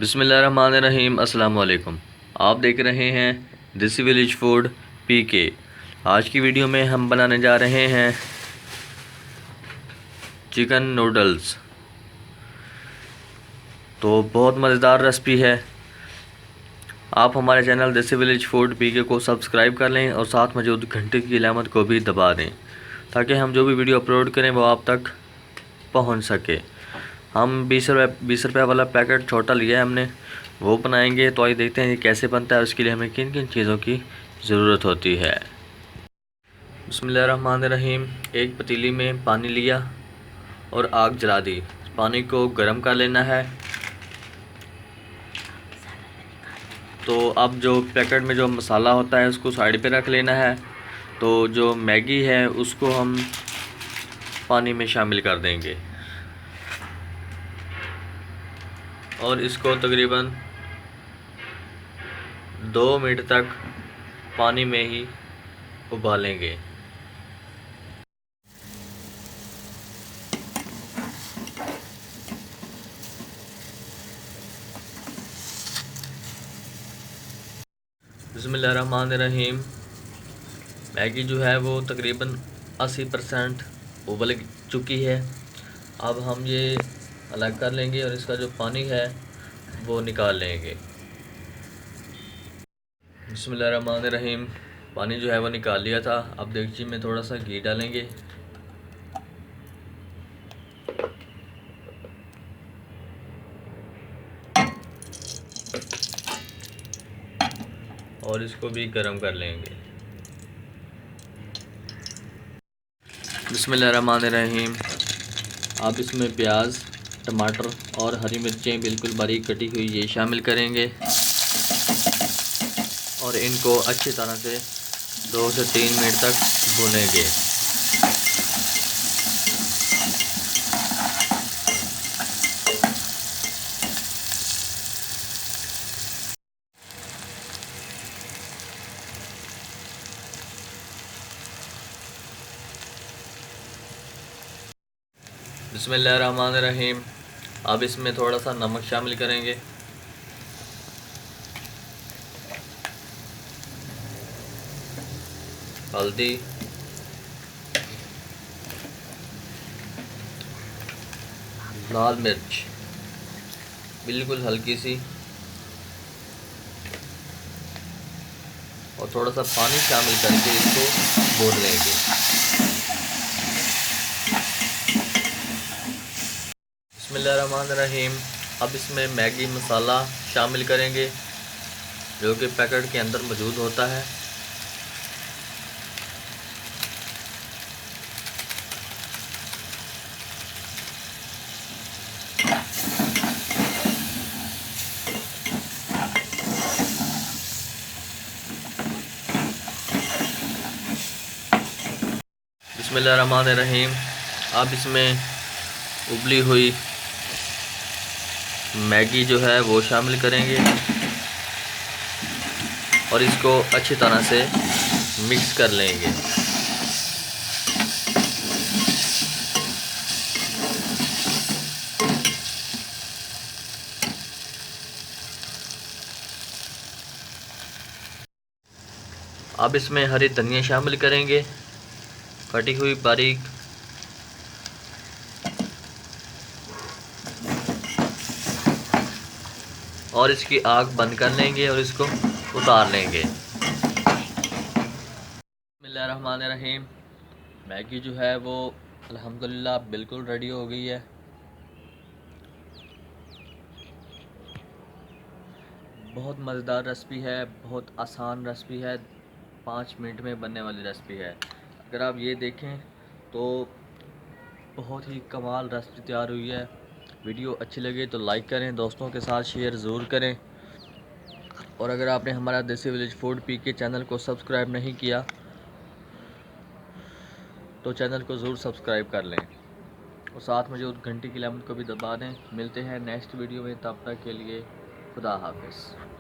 बिस्मिल्लाहिर्रहमानिर्रहीम। अस्सलाम वालेकुम। आप देख रहे हैं देसी विलेज फूड पीके। आज की वीडियो में हम बनाने जा रहे हैं चिकन नूडल्स। तो बहुत मज़ेदार रेसिपी है। आप हमारे चैनल देसी विलेज फूड पीके को सब्सक्राइब कर लें और साथ मौजूद घंटे की अलामत को भी दबा दें ताकि हम जो भी वीडियो अपलोड करें वो आप तक पहुंच सके। हम 20 रुपये वाला पैकेट छोटा लिया है हमने, वो बनाएंगे। तो आइए देखते हैं ये कैसे बनता है, उसके लिए हमें किन किन चीज़ों की ज़रूरत होती है। बिस्मिल्लाहिर्रहमानिर्रहीम। एक पतीली में पानी लिया और आग जला दी। पानी को गर्म कर लेना है। तो अब जो पैकेट में जो मसाला होता है उसको साइड पे रख लेना है। तो जो मैगी है उसको हम पानी में शामिल कर देंगे और इसको तकरीबन 2 मिनट तक पानी में ही उबालेंगे। बिस्मिल्लाहिर्रहमानिर्रहीम। मैगी जो है वो तकरीबन 80% उबल चुकी है। अब हम ये अलग कर लेंगे और इसका जो पानी है वो निकाल लेंगे। बिस्मिल्लाहिर्रहमानिर्रहीम। पानी जो है वो निकाल लिया था। अब देगची में थोड़ा सा घी डालेंगे और इसको भी गर्म कर लेंगे। बिस्मिल्लाहिर्रहमानिर्रहीम। अब इसमें प्याज, टमाटर और हरी मिर्चें बिल्कुल बारीक कटी हुई ये शामिल करेंगे और इनको अच्छी तरह से 2 से 3 मिनट तक भूनेंगे। बिस्मिल्लाहिर्रहमानिर्रहीम। अब इसमें थोड़ा सा नमक शामिल करेंगे, हल्दी, लाल मिर्च बिल्कुल हल्की सी और थोड़ा सा पानी शामिल करके इसको भून लेंगे। बिस्मिल्लाहिर्रहमानिर्रहीम। अब इसमें मैगी मसाला शामिल करेंगे जो कि पैकेट के अंदर मौजूद होता है। बिस्मिल्लाहिर्रहमानिर्रहीम। अब इसमें उबली हुई मैगी जो है वो शामिल करेंगे और इसको अच्छी तरह से मिक्स कर लेंगे। अब इसमें हरी धनिया शामिल करेंगे कटी हुई बारीक और इसकी आग बंद कर लेंगे और इसको उतार लेंगे। बिस्मिल्लाहिर्रहमानिर्रहीम। मैगी जो है वो अल्हम्दुलिल्लाह बिल्कुल रेडी हो गई है। बहुत मज़ेदार रेसिपी है, बहुत आसान रेसिपी है, 5 मिनट में बनने वाली रेसिपी है। अगर आप ये देखें तो बहुत ही कमाल रेसिपी तैयार हुई है। वीडियो अच्छी लगे तो लाइक करें, दोस्तों के साथ शेयर ज़रूर करें और अगर आपने हमारा देसी विलेज फूड पीके चैनल को सब्सक्राइब नहीं किया तो चैनल को ज़रूर सब्सक्राइब कर लें और साथ में जो घंटी की अलामत को भी दबा दें। मिलते हैं नेक्स्ट वीडियो में, तब तक के लिए खुदा हाफिज़।